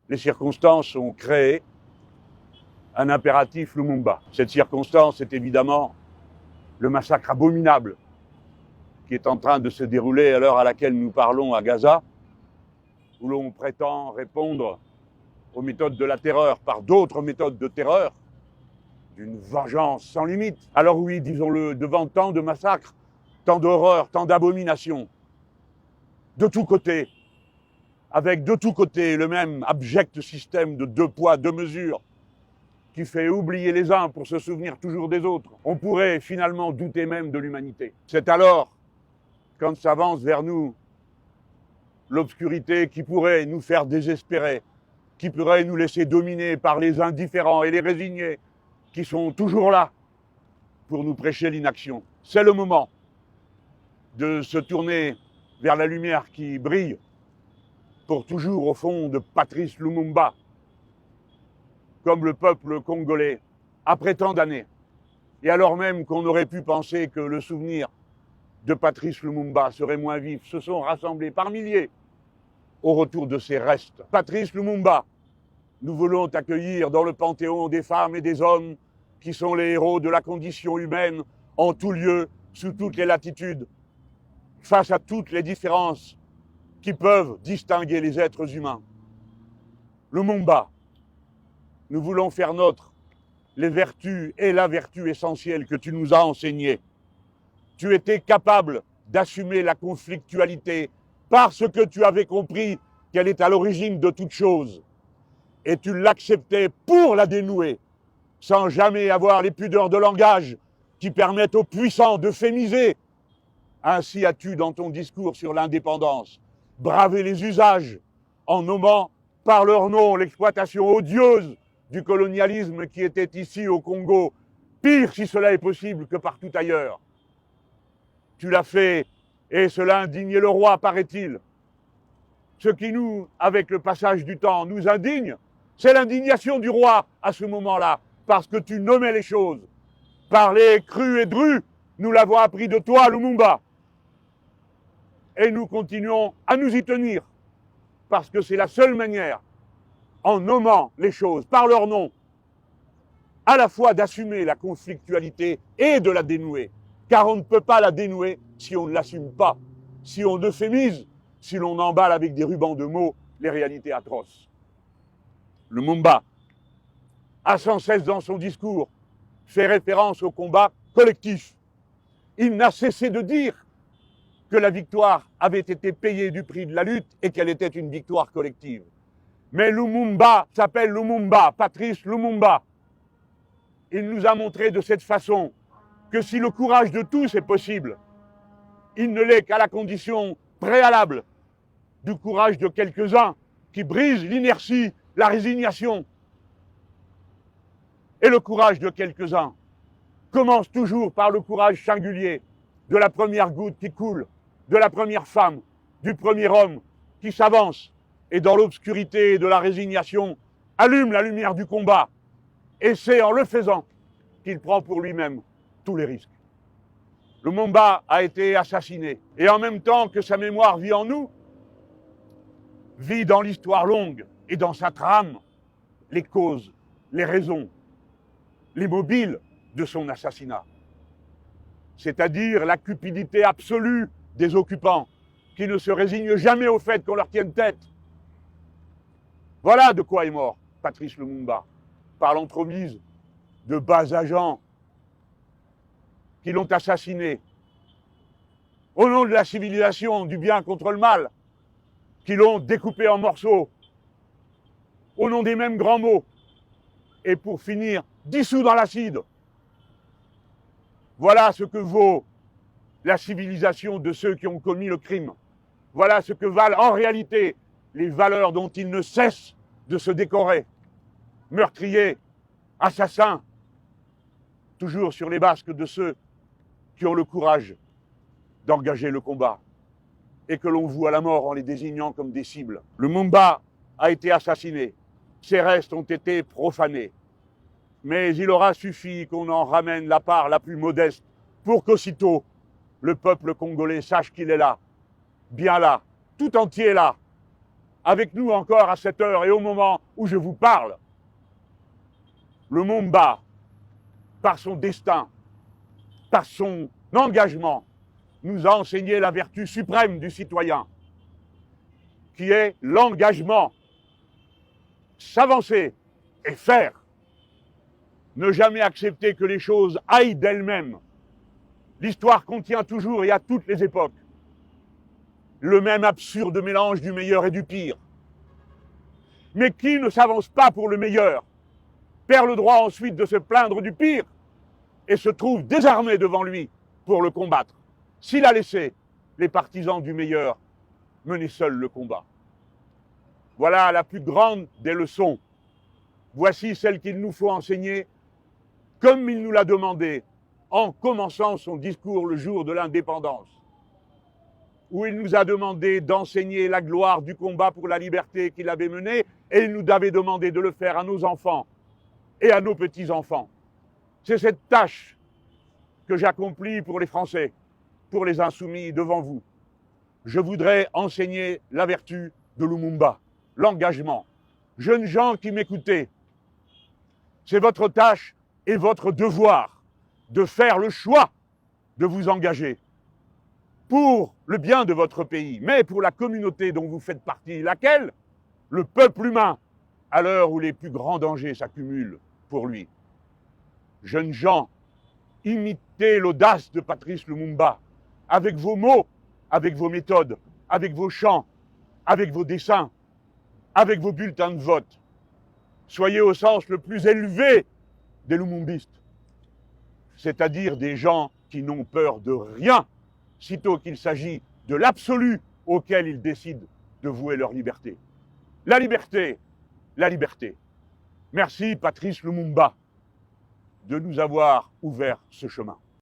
les circonstances ont créé un impératif Lumumba. Cette circonstance est évidemment le massacre abominable qui est en train de se dérouler à l'heure à laquelle nous parlons à Gaza, où l'on prétend répondre aux méthodes de la terreur par d'autres méthodes de terreur, d'une vengeance sans limite. Alors oui, disons-le, devant tant de massacres, tant d'horreurs, tant d'abominations, de tous côtés, avec de tous côtés le même abject système de 2 poids, 2 mesures, qui fait oublier les uns pour se souvenir toujours des autres, on pourrait finalement douter même de l'humanité. C'est alors, quand s'avance vers nous l'obscurité qui pourrait nous faire désespérer, qui pourrait nous laisser dominer par les indifférents et les résignés, qui sont toujours là pour nous prêcher l'inaction. C'est le moment de se tourner vers la lumière qui brille pour toujours au fond de Patrice Lumumba, comme le peuple congolais, après tant d'années. Et alors même qu'on aurait pu penser que le souvenir de Patrice Lumumba serait moins vif, se sont rassemblés par milliers au retour de ses restes. Patrice Lumumba, nous voulons t'accueillir dans le panthéon des femmes et des hommes qui sont les héros de la condition humaine en tout lieu, sous toutes les latitudes, face à toutes les différences qui peuvent distinguer les êtres humains. Lumumba, nous voulons faire nôtre les vertus et la vertu essentielle que tu nous as enseignées. Tu étais capable d'assumer la conflictualité parce que tu avais compris qu'elle est à l'origine de toute chose. Et tu l'acceptais pour la dénouer, sans jamais avoir les pudeurs de langage qui permettent aux puissants d'euphémiser. Ainsi as-tu, dans ton discours sur l'indépendance, bravé les usages en nommant par leur nom l'exploitation odieuse du colonialisme qui était ici au Congo, pire si cela est possible que partout ailleurs. Tu l'as fait et cela indignait le roi, paraît-il. Ce qui nous, avec le passage du temps, nous indigne, c'est l'indignation du roi à ce moment-là, parce que tu nommais les choses. Parler cru et dru, nous l'avons appris de toi, Lumumba. Et nous continuons à nous y tenir, parce que c'est la seule manière, en nommant les choses par leur nom, à la fois d'assumer la conflictualité et de la dénouer. Car on ne peut pas la dénouer si on ne l'assume pas, si on euphémise, si l'on emballe avec des rubans de mots les réalités atroces. Lumumba a sans cesse dans son discours fait référence au combat collectif. Il n'a cessé de dire que la victoire avait été payée du prix de la lutte et qu'elle était une victoire collective. Mais Lumumba s'appelle Lumumba, Patrice Lumumba. Il nous a montré de cette façon que si le courage de tous est possible, il ne l'est qu'à la condition préalable du courage de quelques-uns qui brisent l'inertie, la résignation. Et le courage de quelques-uns commence toujours par le courage singulier de la première goutte qui coule, de la première femme, du premier homme qui s'avance et dans l'obscurité de la résignation allume la lumière du combat. Et c'est en le faisant qu'il prend pour lui-même tous les risques. Lumumba a été assassiné et en même temps que sa mémoire vit en nous, vit dans l'histoire longue et dans sa trame les causes, les raisons, les mobiles de son assassinat. C'est-à-dire la cupidité absolue des occupants qui ne se résignent jamais au fait qu'on leur tienne tête. Voilà de quoi est mort Patrice Lumumba, par l'entremise de bas agents qui l'ont assassiné au nom de la civilisation, du bien contre le mal, qui l'ont découpé en morceaux au nom des mêmes grands mots et pour finir dissous dans l'acide. Voilà ce que vaut la civilisation de ceux qui ont commis le crime. Voilà ce que valent en réalité les valeurs dont ils ne cessent de se décorer. Meurtriers, assassins, toujours sur les basques de ceux qui ont le courage d'engager le combat et que l'on voue à la mort en les désignant comme des cibles. Lumumba a été assassiné, ses restes ont été profanés. Mais il aura suffi qu'on en ramène la part la plus modeste pour qu'aussitôt le peuple congolais sache qu'il est là, bien là, tout entier là, avec nous encore à cette heure et au moment où je vous parle. Lumumba, par son destin, par son engagement, nous a enseigné la vertu suprême du citoyen, qui est l'engagement, s'avancer et faire. Ne jamais accepter que les choses aillent d'elles-mêmes. L'histoire contient toujours et à toutes les époques le même absurde mélange du meilleur et du pire. Mais qui ne s'avance pas pour le meilleur perd le droit ensuite de se plaindre du pire et se trouve désarmé devant lui pour le combattre, s'il a laissé les partisans du meilleur mener seuls le combat. Voilà la plus grande des leçons. Voici celle qu'il nous faut enseigner, comme il nous l'a demandé en commençant son discours le jour de l'indépendance, où il nous a demandé d'enseigner la gloire du combat pour la liberté qu'il avait mené, et il nous avait demandé de le faire à nos enfants et à nos petits-enfants. C'est cette tâche que j'accomplis pour les Français, pour les insoumis devant vous. Je voudrais enseigner la vertu de Lumumba, l'engagement. Jeunes gens qui m'écoutez, c'est votre tâche et votre devoir de faire le choix de vous engager pour le bien de votre pays, mais pour la communauté dont vous faites partie, laquelle? Le peuple humain, à l'heure où les plus grands dangers s'accumulent pour lui. Jeunes gens, imitez l'audace de Patrice Lumumba, avec vos mots, avec vos méthodes, avec vos chants, avec vos dessins, avec vos bulletins de vote. Soyez au sens le plus élevé des lumumbistes, c'est-à-dire des gens qui n'ont peur de rien, sitôt qu'il s'agit de l'absolu auquel ils décident de vouer leur liberté. La liberté, la liberté. Merci Patrice Lumumba de nous avoir ouvert ce chemin.